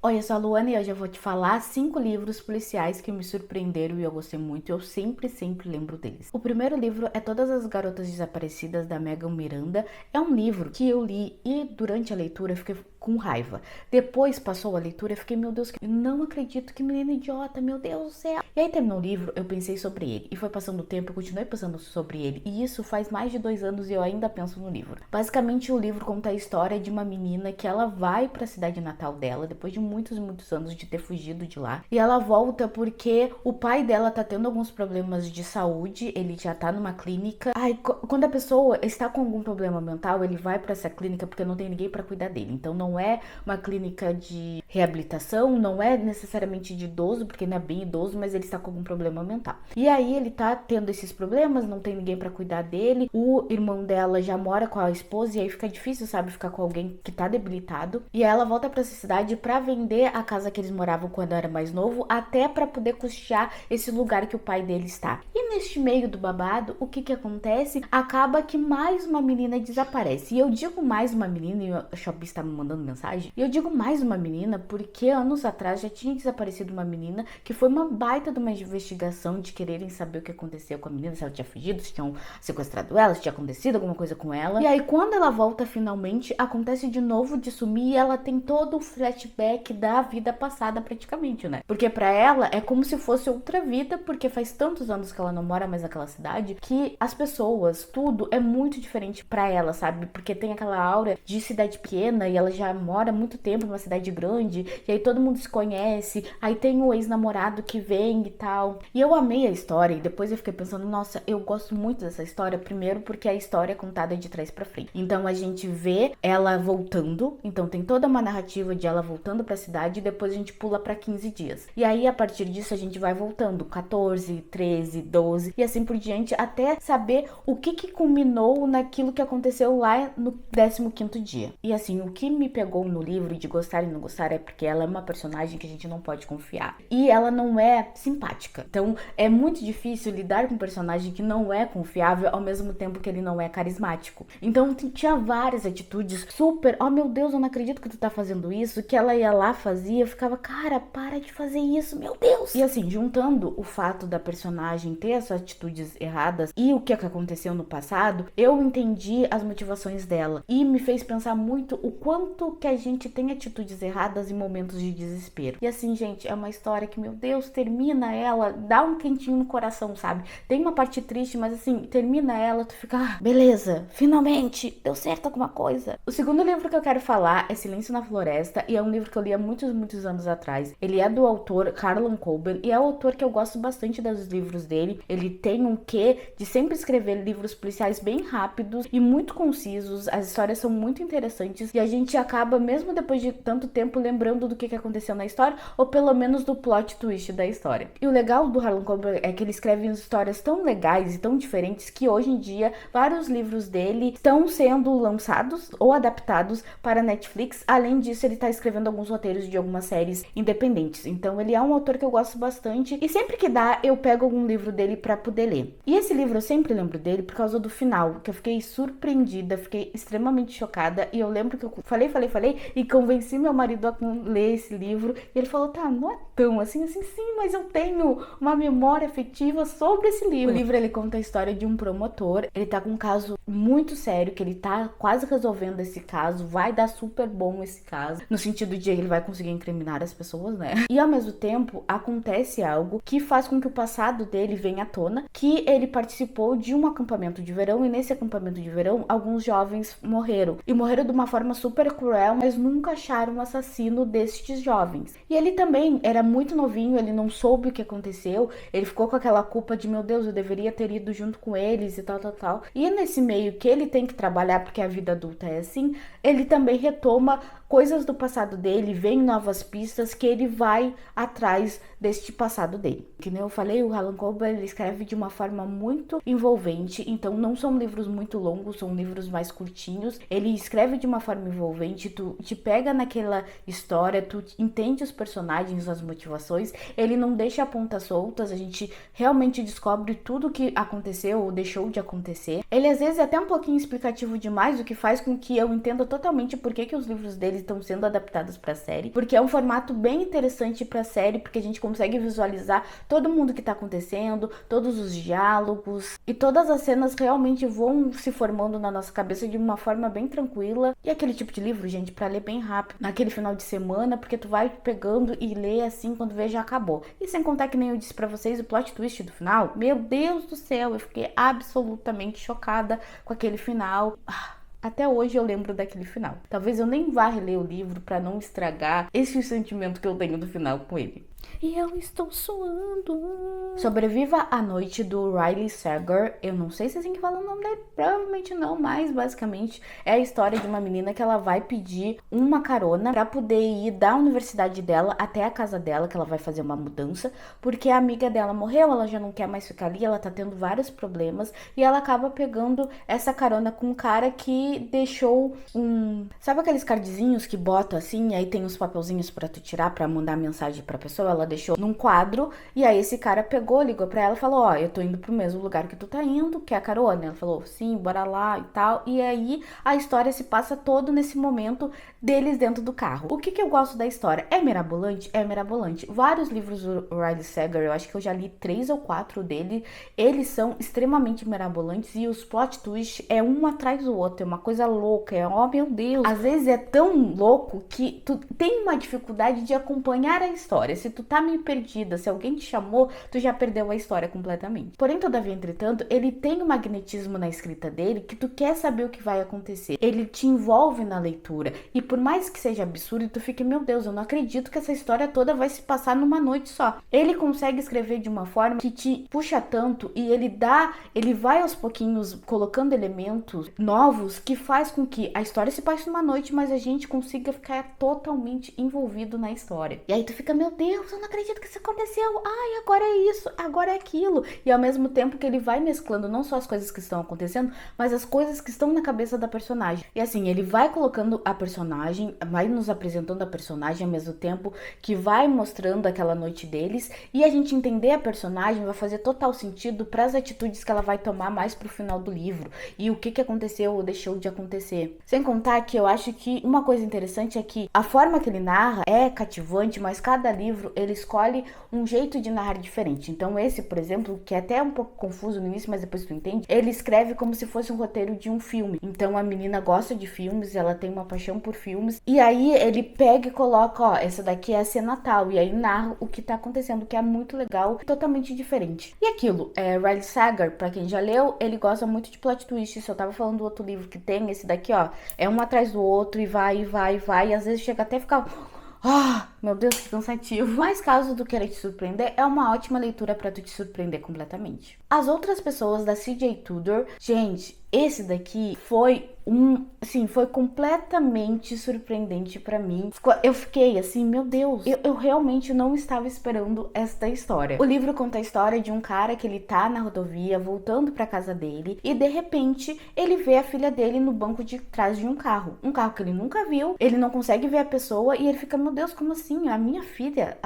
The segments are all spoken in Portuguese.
Oi, eu sou a Luana e hoje eu vou te falar 5 livros policiais que me surpreenderam e eu gostei muito. Eu sempre lembro deles. O primeiro livro é Todas as Garotas Desaparecidas, da Megan Miranda. É um livro que eu li e durante a leitura eu fiquei com raiva. Depois passou a leitura e fiquei, meu Deus, não acredito, que menina idiota, meu Deus do céu. E aí terminou o livro, eu pensei sobre ele. E foi passando o tempo, eu continuei pensando sobre ele. E isso faz mais de 2 anos e eu ainda penso no livro. Basicamente, o livro conta a história de uma menina que ela vai pra cidade natal dela, depois de muitos anos de ter fugido de lá. E ela volta porque o pai dela tá tendo alguns problemas de saúde, ele já tá numa clínica. Quando a pessoa está com algum problema mental, ele vai pra essa clínica porque não tem ninguém pra cuidar dele. Então não é uma clínica de reabilitação, não é necessariamente de idoso, porque não é bem idoso, mas ele está com algum problema mental. E aí ele tá tendo esses problemas, não tem ninguém pra cuidar dele. O irmão dela já mora com a esposa e aí fica difícil, sabe, ficar com alguém que tá debilitado. E aí ela volta pra essa cidade pra vender a casa que eles moravam quando era mais novo, até pra poder custear esse lugar que o pai dele está. E neste meio do babado, o que acontece? Acaba que mais uma menina desaparece. E eu digo mais uma menina, e o Shopee está me mandando mensagem, e eu digo mais uma menina porque anos atrás já tinha desaparecido uma menina, que foi uma baita de uma investigação de quererem saber o que aconteceu com a menina, se ela tinha fugido, se tinham sequestrado ela, se tinha acontecido alguma coisa com ela. E aí quando ela volta finalmente, acontece de novo de sumir e ela tem todo o flashback da vida passada praticamente, né? Porque pra ela é como se fosse outra vida, porque faz tantos anos que ela não mora mais naquela cidade, que as pessoas, tudo é muito diferente pra ela, sabe? Porque tem aquela aura de cidade pequena e ela já mora há muito tempo numa cidade grande, e aí todo mundo se conhece, aí tem o ex-namorado que vem e tal. E eu amei a história, e depois eu fiquei pensando, nossa, eu gosto muito dessa história, primeiro porque a história é contada de trás pra frente. Então a gente vê ela voltando, então tem toda uma narrativa de ela voltando pra cidade, e depois a gente pula pra 15 dias. E aí a partir disso a gente vai voltando, 14, 13, 12 e assim por diante, até saber o que culminou naquilo que aconteceu lá no 15º dia. E assim, o que me pegou no livro de gostar e não gostar é porque ela é uma personagem que a gente não pode confiar. E ela não é simpática. Então é muito difícil lidar com um personagem que não é confiável ao mesmo tempo que ele não é carismático. Então tinha várias atitudes super, oh meu Deus, eu não acredito que tu tá fazendo isso, que ela ia lá, fazia, eu ficava, cara, para de fazer isso, meu Deus! E assim, juntando o fato da personagem ter essas atitudes erradas e o que aconteceu no passado, eu entendi as motivações dela e me fez pensar muito o quanto que a gente tem atitudes erradas em momentos de desespero. E assim, gente, é uma história que, meu Deus, termina ela, dá um quentinho no coração, sabe? Tem uma parte triste, mas assim, termina ela, tu fica, beleza, finalmente, deu certo alguma coisa. O segundo livro que eu quero falar é Silêncio na Floresta, e é um livro que eu li há muitos anos atrás. Ele é do autor Harlan Coben, e é o autor que eu gosto bastante dos livros dele. Ele tem um quê de sempre escrever livros policiais bem rápidos e muito concisos, as histórias são muito interessantes, e a gente acaba, mesmo depois de tanto tempo, lembrando do que aconteceu na história, ou pelo menos do plot twist da história. E o legal do Harlan Coben é que ele escreve histórias tão legais e tão diferentes que hoje em dia vários livros dele estão sendo lançados ou adaptados para Netflix. Além disso, ele está escrevendo alguns roteiros de algumas séries independentes. Então ele é um autor que eu gosto bastante e sempre que dá eu pego algum livro dele para poder ler. E esse livro eu sempre lembro dele por causa do final, que eu fiquei surpreendida, fiquei extremamente chocada, e eu lembro que eu falei e convenci meu marido a ler esse livro, e ele falou, tá, não é tão assim, sim, mas eu tenho uma memória afetiva sobre esse livro. O livro, ele conta a história de um promotor, ele tá com um caso muito sério, que ele tá quase resolvendo esse caso, vai dar super bom esse caso, no sentido de ele vai conseguir incriminar as pessoas, né? E ao mesmo tempo, acontece algo que faz com que o passado dele venha à tona, que ele participou de um acampamento de verão, e nesse acampamento de verão, alguns jovens morreram. E morreram de uma forma super cruel, mas nunca acharam o assassino destes jovens. E ele também era muito novinho, ele não soube o que aconteceu, ele ficou com aquela culpa de, meu Deus, eu deveria ter ido junto com eles e tal. E nesse meio que ele tem que trabalhar, porque a vida adulta é assim, ele também retoma coisas do passado dele, vem novas pistas que ele vai atrás deste passado dele. Que nem eu falei, o Harlan Coben, ele escreve de uma forma muito envolvente, então não são livros muito longos, são livros mais curtinhos. Ele escreve de uma forma envolvente, tu te pega naquela história, tu entende os personagens, as motivações, ele não deixa pontas soltas, a gente realmente descobre tudo o que aconteceu ou deixou de acontecer. Ele às vezes é até um pouquinho explicativo demais, o que faz com que eu entenda totalmente por que os livros dele eles estão sendo adaptados pra série, porque é um formato bem interessante pra série, porque a gente consegue visualizar todo mundo que tá acontecendo, todos os diálogos, e todas as cenas realmente vão se formando na nossa cabeça de uma forma bem tranquila. E aquele tipo de livro, gente, pra ler bem rápido, naquele final de semana, porque tu vai pegando e lê assim, quando vê já acabou. E sem contar que nem eu disse pra vocês, o plot twist do final, meu Deus do céu, eu fiquei absolutamente chocada com aquele final. Até hoje eu lembro daquele final. Talvez eu nem vá reler o livro pra não estragar esse sentimento que eu tenho do final com ele. E eu estou suando. Sobreviva à Noite, do Riley Sager. Eu não sei se é assim que fala o nome dele, provavelmente não, mas basicamente é a história de uma menina que ela vai pedir uma carona pra poder ir da universidade dela até a casa dela, que ela vai fazer uma mudança, porque a amiga dela morreu, ela já não quer mais ficar ali, ela tá tendo vários problemas, e ela acaba pegando essa carona com um cara que deixou sabe aqueles cardzinhos que botam assim, e aí tem os papelzinhos pra tu tirar, pra mandar mensagem pra pessoa? Ela deixou num quadro, e aí esse cara pegou, ligou pra ela e falou, ó, eu tô indo pro mesmo lugar que tu tá indo, que é a carona. Ela falou, sim, bora lá e tal. E aí a história se passa todo nesse momento deles dentro do carro. O que eu gosto da história? É mirabolante? É mirabolante. Vários livros do Riley Sager, eu acho que eu já li 3 ou 4 dele, eles são extremamente mirabolantes, e os plot twists é um atrás do outro, é uma coisa louca, oh meu Deus. Às vezes é tão louco que tu tem uma dificuldade de acompanhar a história. Se tu tá meio perdida, se alguém te chamou, tu já perdeu a história completamente. Porém, todavia, entretanto, ele tem um magnetismo na escrita dele que tu quer saber o que vai acontecer. Ele te envolve na leitura. E por mais que seja absurdo, tu fica, meu Deus, eu não acredito que essa história toda vai se passar numa noite só. Ele consegue escrever de uma forma que te puxa tanto, e ele vai aos pouquinhos colocando elementos novos que faz com que a história se passe numa noite, mas a gente consiga ficar totalmente envolvido na história. E aí tu fica, meu Deus, eu não acredito que isso aconteceu. Ai, agora é isso, agora é aquilo. E ao mesmo tempo que ele vai mesclando não só as coisas que estão acontecendo, mas as coisas que estão na cabeça da personagem. E assim, ele vai colocando a personagem, vai nos apresentando a personagem ao mesmo tempo que vai mostrando aquela noite deles, e a gente entender a personagem vai fazer total sentido para as atitudes que ela vai tomar mais pro final do livro, e o que aconteceu ou deixou de acontecer. Sem contar que eu acho que uma coisa interessante é que a forma que ele narra é cativante, mas cada livro ele escolhe um jeito de narrar diferente. Então esse, por exemplo, que é até um pouco confuso no início, mas depois tu entende, ele escreve como se fosse um roteiro de um filme. Então a menina gosta de filmes, ela tem uma paixão por filmes, e aí ele pega e coloca, ó, essa daqui é a cena tal, e aí narra o que tá acontecendo, que é muito legal, totalmente diferente. E aquilo, Riley Sager, pra quem já leu, ele gosta muito de plot twist. Se eu tava falando do outro livro que tem, esse daqui, ó, é um atrás do outro, e vai, e às vezes chega até a ficar... meu Deus, que cansativo. Mas caso tu queira te surpreender, é uma ótima leitura pra tu te surpreender completamente. As outras pessoas da C.J. Tudor, gente, esse daqui foi foi completamente surpreendente pra mim. Eu fiquei assim, meu Deus, eu realmente não estava esperando esta história. O livro conta a história de um cara que ele tá na rodovia, voltando pra casa dele, e de repente ele vê a filha dele no banco de trás de um carro que ele nunca viu, ele não consegue ver a pessoa, e ele fica, meu Deus, como assim? A minha filha...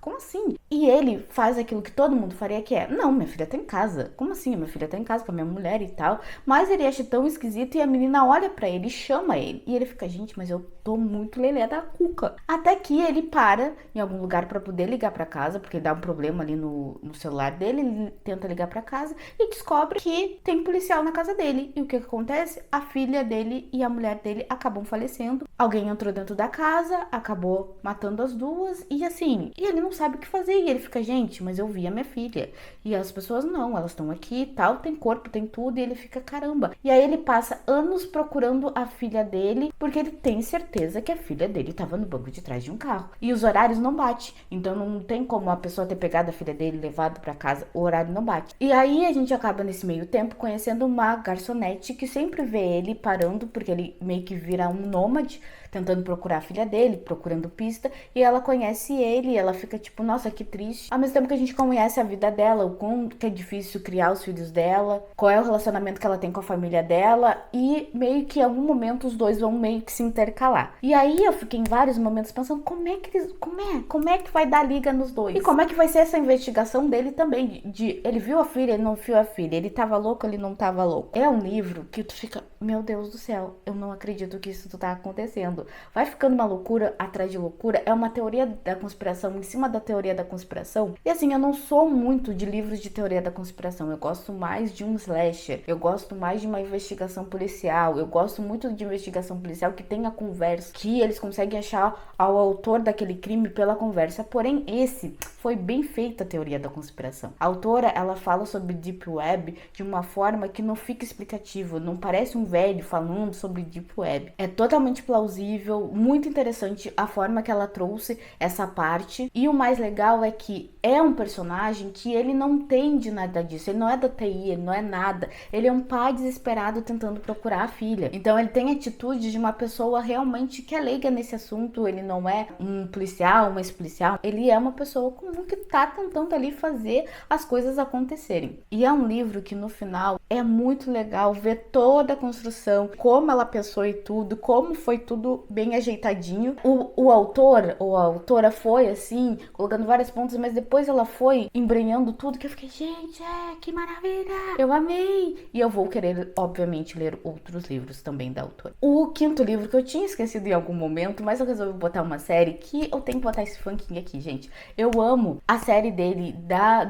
Como assim? E ele faz aquilo que todo mundo faria, que é, não, minha filha tá em casa. Como assim? Minha filha tá em casa com a minha mulher e tal. Mas ele acha tão esquisito, e a menina olha pra ele e chama ele. E ele fica, gente, mas eu tô muito lelé da cuca. Até que ele para em algum lugar pra poder ligar pra casa, porque dá um problema ali no celular dele. Ele tenta ligar pra casa e descobre que tem policial na casa dele. E o que acontece? A filha dele e a mulher dele acabam falecendo. Alguém entrou dentro da casa, acabou matando as duas, e assim, e ele não sabe o que fazer, e ele fica, gente, mas eu vi a minha filha, e as pessoas não, elas estão aqui e tal, tem corpo, tem tudo, e ele fica, caramba. E aí ele passa anos procurando a filha dele, porque ele tem certeza que a filha dele estava no banco de trás de um carro, e os horários não batem, então não tem como a pessoa ter pegado a filha dele, levado pra casa, o horário não bate. E aí a gente acaba nesse meio tempo conhecendo uma garçonete que sempre vê ele parando, porque ele meio que vira um nômade, tentando procurar a filha dele, procurando pista, e ela conhece ele, e ela fica tipo, nossa, que triste. Ao mesmo tempo que a gente conhece a vida dela, o quão que é difícil criar os filhos dela, qual é o relacionamento que ela tem com a família dela, e meio que em algum momento os dois vão meio que se intercalar. E aí eu fiquei em vários momentos pensando, como é que vai dar liga nos dois? E como é que vai ser essa investigação dele também, de ele viu a filha, ele não viu a filha, ele tava louco, ele não tava louco. É um livro que tu fica, meu Deus do céu, eu não acredito que isso tá acontecendo. loucurando. Vai ficando uma loucura atrás de loucura, é uma teoria da conspiração em cima da teoria da conspiração. E assim, eu não sou muito de livros de teoria da conspiração, eu gosto mais de um slasher, eu gosto mais de uma investigação policial, eu gosto muito de investigação policial que tenha conversa, que eles conseguem achar ao autor daquele crime pela conversa. Porém, esse foi bem feita a teoria da conspiração. A autora, ela fala sobre Deep Web de uma forma que não fica explicativa, não parece um velho falando sobre Deep Web. É totalmente plausível, muito interessante a forma que ela trouxe essa parte. E o mais legal é que é um personagem que ele não entende nada disso, ele não é da TI, ele não é nada, ele é um pai desesperado tentando procurar a filha. Então ele tem atitude de uma pessoa realmente que é leiga nesse assunto, ele não é um policial, uma ex-policial, ele é uma pessoa comum que tá tentando ali fazer as coisas acontecerem. E é um livro que no final é muito legal ver toda a construção, como ela pensou e tudo, como foi tudo bem ajeitadinho. O autor ou a autora foi assim, colocando vários pontos, mas depois ela foi embrenhando tudo, que eu fiquei, gente, que maravilha, eu amei. E eu vou querer, obviamente, ler outros livros também da autora. O quinto livro que eu tinha esquecido em algum momento, mas eu resolvi botar uma série que eu tenho que botar esse funkinho aqui, gente. Eu amo a série dele,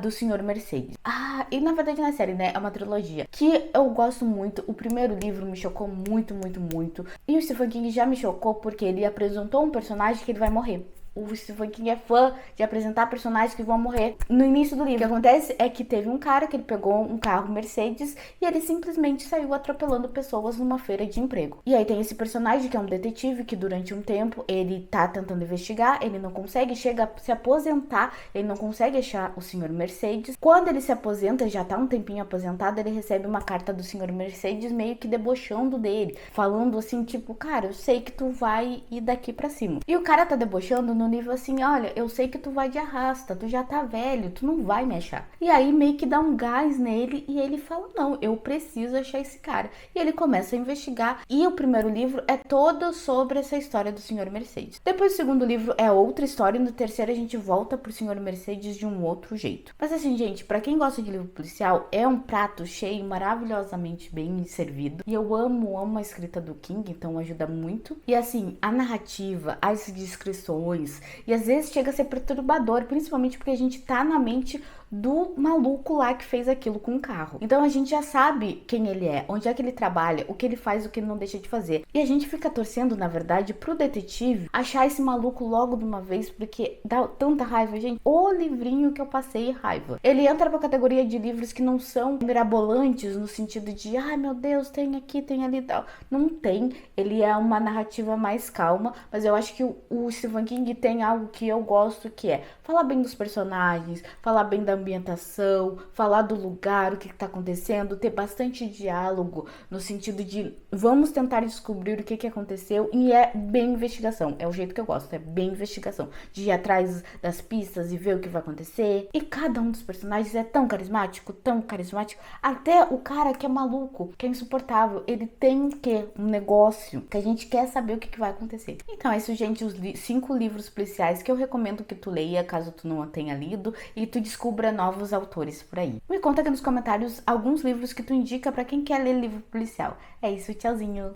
do Senhor Mercedes. E na verdade não é série, né? É uma trilogia que eu gosto muito. O primeiro livro me chocou muito, muito, muito. E o Stephen King já me chocou porque ele apresentou um personagem que ele vai morrer. O Stephen King é fã de apresentar personagens que vão morrer no início do livro. O que acontece é que teve um cara que ele pegou um carro Mercedes e ele simplesmente saiu atropelando pessoas numa feira de emprego. E aí tem esse personagem que é um detetive que durante um tempo ele tá tentando investigar, ele não consegue, chega a se aposentar, ele não consegue achar o Sr. Mercedes. Quando ele se aposenta, já tá um tempinho aposentado, ele recebe uma carta do Sr. Mercedes meio que debochando dele, falando assim, tipo, cara, eu sei que tu vai ir daqui pra cima. E o cara tá debochando no nível assim, olha, eu sei que tu vai de arrasta, tu já tá velho, tu não vai me achar. E aí meio que dá um gás nele e ele fala, não, eu preciso achar esse cara. E ele começa a investigar e o primeiro livro é todo sobre essa história do Sr. Mercedes. Depois o segundo livro é outra história e no terceiro a gente volta pro Sr. Mercedes de um outro jeito. Mas assim, gente, pra quem gosta de livro policial, é um prato cheio, maravilhosamente bem servido. E eu amo a escrita do King, então ajuda muito. E assim, a narrativa, as descrições, e às vezes chega a ser perturbador, principalmente porque a gente tá na mente do maluco lá que fez aquilo com o carro. Então a gente já sabe quem ele é, onde é que ele trabalha, o que ele faz, o que ele não deixa de fazer. E a gente fica torcendo, na verdade, pro detetive achar esse maluco logo de uma vez, porque dá tanta raiva, gente. O livrinho que eu passei raiva. Ele entra pra categoria de livros que não são mirabolantes, no sentido de, ai meu Deus, tem aqui, tem ali e tal. Não tem. Ele é uma narrativa mais calma, mas eu acho que o Stephen King tem algo que eu gosto, que é falar bem dos personagens, falar bem da ambientação, falar do lugar, o que está acontecendo, ter bastante diálogo no sentido de vamos tentar descobrir o que aconteceu, e é bem investigação, é o jeito que eu gosto, é bem investigação, de ir atrás das pistas e ver o que vai acontecer. E cada um dos personagens é tão carismático, até o cara que é maluco, que é insuportável, ele tem um negócio que a gente quer saber o que vai acontecer. Então é isso, gente, os 5 livros policiais que eu recomendo que tu leia, caso tu não a tenha lido, e tu descubra novos autores por aí. Me conta aqui nos comentários alguns livros que tu indica pra quem quer ler livro policial. É isso, tchauzinho!